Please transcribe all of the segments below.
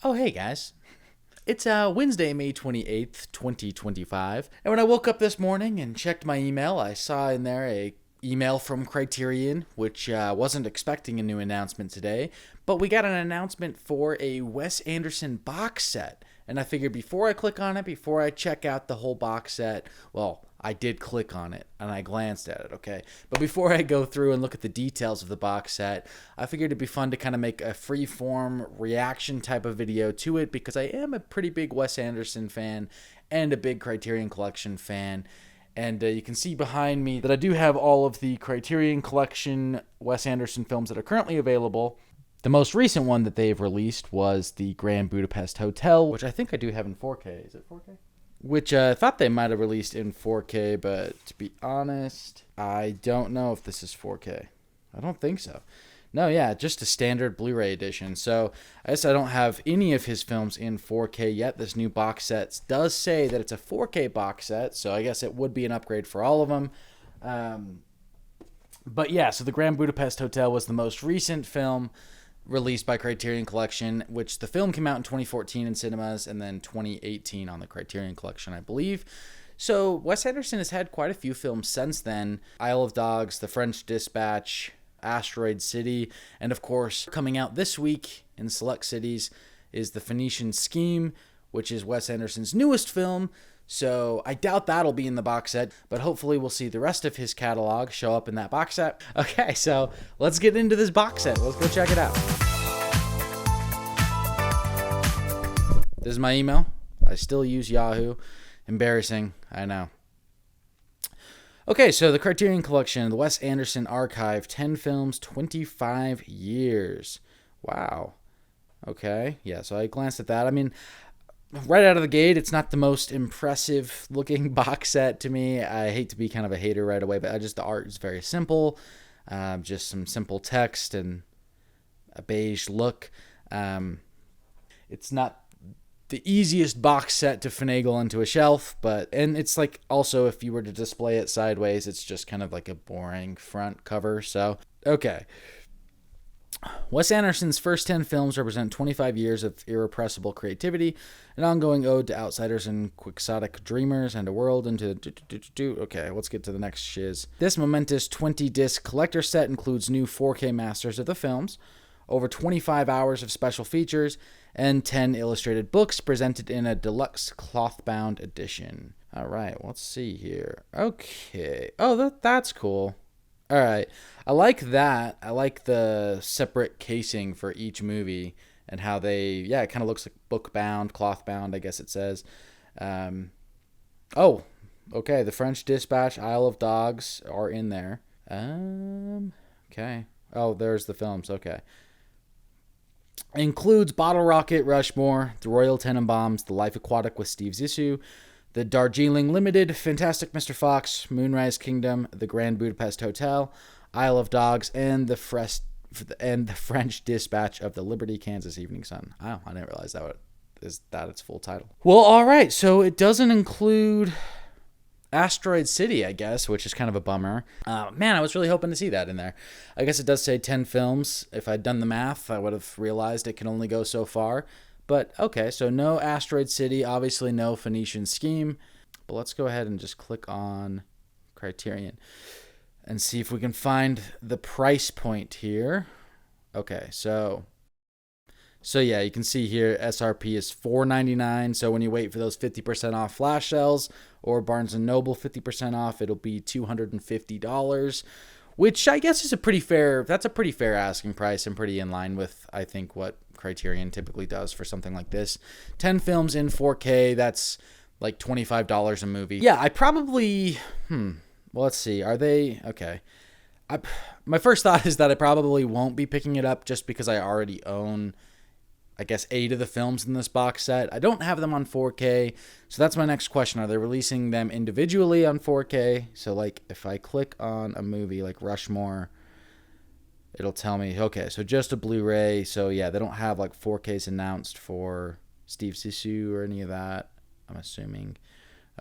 Oh, hey guys. It's Wednesday, May 28th, 2025. And when I woke up this morning and checked my email, I saw in there a email from Criterion, which wasn't expecting a new announcement today, but we got an announcement for a Wes Anderson box set. And I figured before I click on it, before I check out the whole box set, well, I did click on it and I glanced at it, okay? But before I go through and look at the details of the box set, I figured it'd be fun to kind of make a free-form reaction type of video to it because I am a pretty big Wes Anderson fan and a big Criterion Collection fan. And you can see behind me that I do have all of the Criterion Collection Wes Anderson films that are currently available. The most recent one that they've released was the Grand Budapest Hotel, which I think I do have in 4K. Is it 4K? Which I thought they might have released in 4K, but to be honest, I don't know if this is 4K. I don't think so. No, yeah, just a standard Blu-ray edition. So I guess I don't have any of his films in 4K yet. This new box set does say that it's a 4K box set, so I guess it would be an upgrade for all of them. But yeah, so the Grand Budapest Hotel was the most recent film released by Criterion Collection, which the film came out in 2014 in cinemas and then 2018 on the Criterion Collection, I believe. So Wes Anderson has had quite a few films since then. Isle of Dogs, The French Dispatch, Asteroid City, and of course, coming out this week in select cities is The Phoenician Scheme, which is Wes Anderson's newest film. So I doubt that'll be in the box set, but hopefully we'll see the rest of his catalog show up in that box set. Okay, so let's get into this box set. Let's go check it out. This is my email. I still use Yahoo. Embarrassing, I know. Okay, so the Criterion Collection, the Wes Anderson Archive, 10 films, 25 years. Wow. Okay, yeah, so I glanced at that. I mean, right out of the gate, it's not the most impressive looking box set to me. I hate to be kind of a hater right away, but the art is very simple. Just some simple text and a beige look. It's not the easiest box set to finagle into a shelf, and it's like also if you were to display it sideways, it's just kind of like a boring front cover. So, okay. Wes Anderson's first 10 films represent 25 years of irrepressible creativity, an ongoing ode to outsiders and quixotic dreamers, and a world into... Okay, let's get to the next shiz. This momentous 20-disc collector set includes new 4K masters of the films, over 25 hours of special features, and 10 illustrated books presented in a deluxe cloth-bound edition. All right, let's see here. Okay. Oh, that's cool. All right. I like that. I like the separate casing for each movie and how it kind of looks like book-bound, cloth-bound, I guess it says. Oh, okay. The French Dispatch, Isle of Dogs are in there. Okay. Oh, there's the films. Okay. Includes Bottle Rocket, Rushmore, The Royal Tenenbaums, The Life Aquatic with Steve Zissou, The Darjeeling Limited, Fantastic Mr. Fox, Moonrise Kingdom, The Grand Budapest Hotel, Isle of Dogs, and the French Dispatch of the Liberty, Kansas Evening Sun. Oh, I didn't realize that is its full title. Well, all right, so it doesn't include Asteroid City, I guess, which is kind of a bummer. Man, I was really hoping to see that in there. I guess it does say 10 films. If I'd done the math, I would have realized it can only go so far. But, okay, so no Asteroid City, obviously no Phoenician Scheme. But let's go ahead and just click on Criterion and see if we can find the price point here. Okay, so yeah, you can see here SRP is $4.99. So when you wait for those 50% off flash sales or Barnes & Noble 50% off, it'll be $250, which I guess is a pretty fair asking price and pretty in line with, I think, what Criterion typically does for something like this. 10 films in 4K, that's like $25 a movie. Yeah, I probably, well, let's see. Are they, okay. My first thought is that I probably won't be picking it up just because I already own, I guess, 8 of the films in this box set. I don't have them on 4K, so that's my next question. Are they releasing them individually on 4K? So, like, if I click on a movie like Rushmore, it'll tell me, okay, so just a Blu-ray. So, yeah, they don't have, like, 4Ks announced for Steve Zissou or any of that, I'm assuming.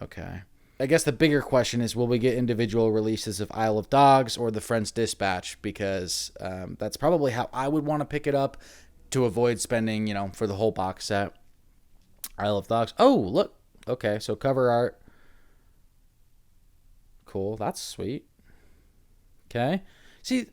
Okay. I guess the bigger question is, will we get individual releases of Isle of Dogs or The French Dispatch? Because that's probably how I would want to pick it up. to avoid spending, you know, for the whole box set. Isle of Dogs. Oh, look. Okay, so cover art. Cool. That's sweet. Okay. See,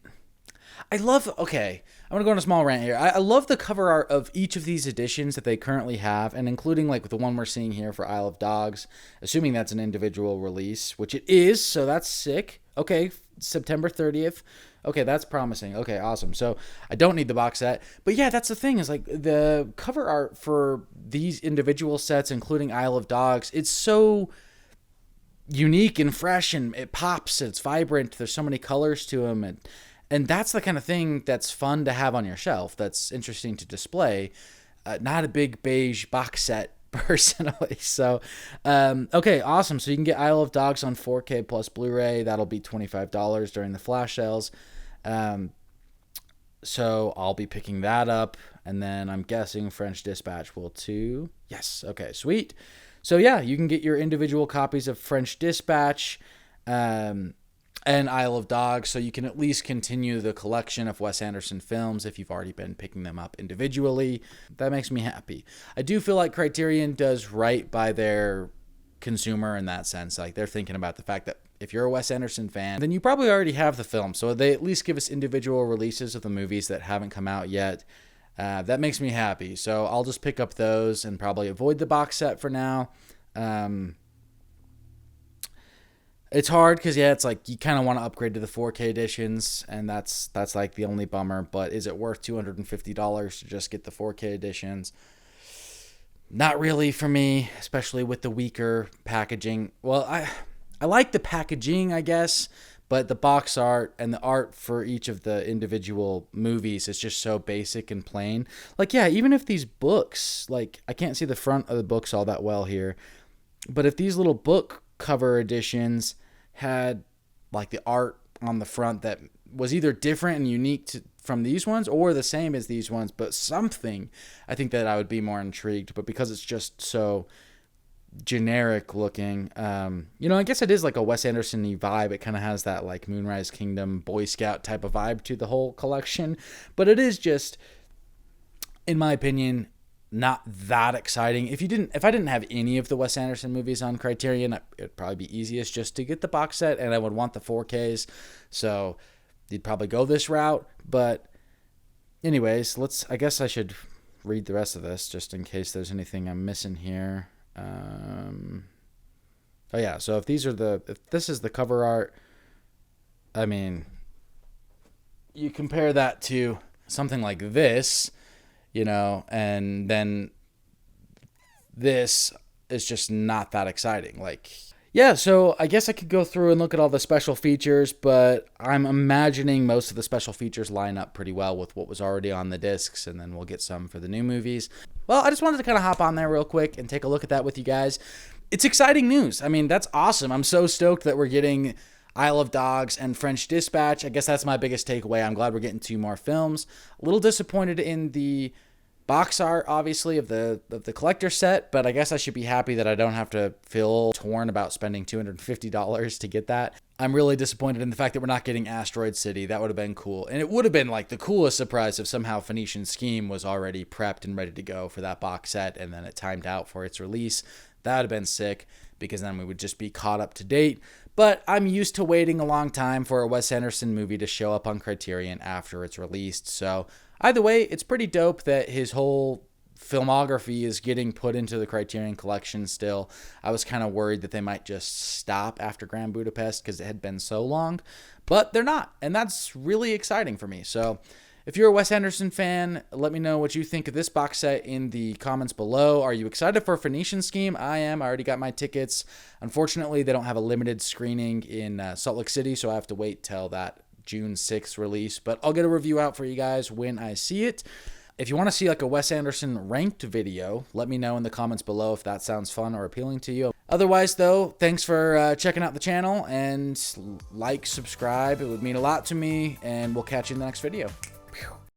I love, okay, I'm going to go on a small rant here. I love the cover art of each of these editions that they currently have, and including like the one we're seeing here for Isle of Dogs, assuming that's an individual release, which it is, so that's sick. Okay, September 30th. Okay, that's promising. Okay, awesome. So I don't need the box set. But yeah, that's the thing, is like the cover art for these individual sets, including Isle of Dogs, it's so unique and fresh, and it pops, it's vibrant, there's so many colors to them, and that's the kind of thing that's fun to have on your shelf, that's interesting to display. Not a big beige box set personally. So okay, awesome. So you can get Isle of Dogs on 4K plus Blu-ray. That'll be $25 during the flash sales. So I'll be picking that up, and then I'm guessing French Dispatch will too. Yes. Okay, sweet. So yeah, you can get your individual copies of French Dispatch and Isle of Dogs, so you can at least continue the collection of Wes Anderson films if you've already been picking them up individually. That makes me happy. I do feel like Criterion does right by their consumer in that sense. Like, they're thinking about the fact that if you're a Wes Anderson fan, then you probably already have the film, so they at least give us individual releases of the movies that haven't come out yet. That makes me happy, so I'll just pick up those and probably avoid the box set for now. It's hard because, yeah, it's like you kind of want to upgrade to the 4K editions, and that's like the only bummer. But is it worth $250 to just get the 4K editions? Not really for me, especially with the weaker packaging. Well, I like the packaging, I guess, but the box art and the art for each of the individual movies is just so basic and plain. Like, yeah, even if these books, like, I can't see the front of the books all that well here, but if these little book cover editions had like the art on the front that was either different and unique from these ones, or the same as these ones, but something, I think that I would be more intrigued. But because it's just so generic looking, you know, I guess it is like a Wes Anderson-y vibe. It kind of has that like Moonrise Kingdom Boy Scout type of vibe to the whole collection, but it is just, in my opinion, not that exciting. If I didn't have any of the Wes Anderson movies on Criterion, it'd probably be easiest just to get the box set, and I would want the 4Ks, so you'd probably go this route. But anyways, I guess I should read the rest of this just in case there's anything I'm missing here. Oh yeah, so if this is the cover art, I mean, you compare that to something like this, you know, and then this is just not that exciting. Like, yeah, so I guess I could go through and look at all the special features, but I'm imagining most of the special features line up pretty well with what was already on the discs, and then we'll get some for the new movies. Well, I just wanted to kind of hop on there real quick and take a look at that with you guys. It's exciting news. I mean, that's awesome. I'm so stoked that we're getting Isle of Dogs and French Dispatch. I guess that's my biggest takeaway. I'm glad we're getting 2 more films. A little disappointed in the box art, obviously, of the collector set, but I guess I should be happy that I don't have to feel torn about spending $250 to get that. I'm really disappointed in the fact that we're not getting Asteroid City. That would have been cool, and it would have been like the coolest surprise if somehow Phoenician Scheme was already prepped and ready to go for that box set, and then it timed out for its release. That would have been sick, because then we would just be caught up to date. But I'm used to waiting a long time for a Wes Anderson movie to show up on Criterion after it's released, so either way, it's pretty dope that his whole filmography is getting put into the Criterion collection still. I was kind of worried that they might just stop after Grand Budapest because it had been so long, but they're not, and that's really exciting for me. So if you're a Wes Anderson fan, let me know what you think of this box set in the comments below. Are you excited for Phoenician Scheme? I am. I already got my tickets. Unfortunately, they don't have a limited screening in Salt Lake City, so I have to wait till that June 6th release, but I'll get a review out for you guys when I see it. If you want to see like a Wes Anderson ranked video, let me know in the comments below if that sounds fun or appealing to you. Otherwise, though, thanks for checking out the channel, and like, subscribe. It would mean a lot to me, and we'll catch you in the next video.